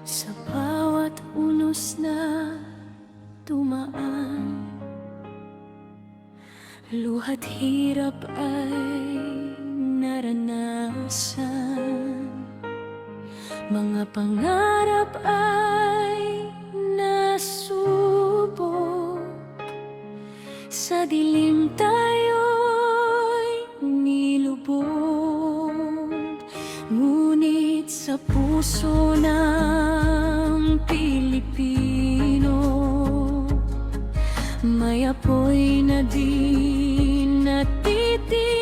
Sa bawat unos na dumaan, luha't hirap ay naranasan, mga pangarap ay nasubok, sa dilim tayo'y nilubog. Ngunit sa puso ng Pilipino, may apoy na di natitig.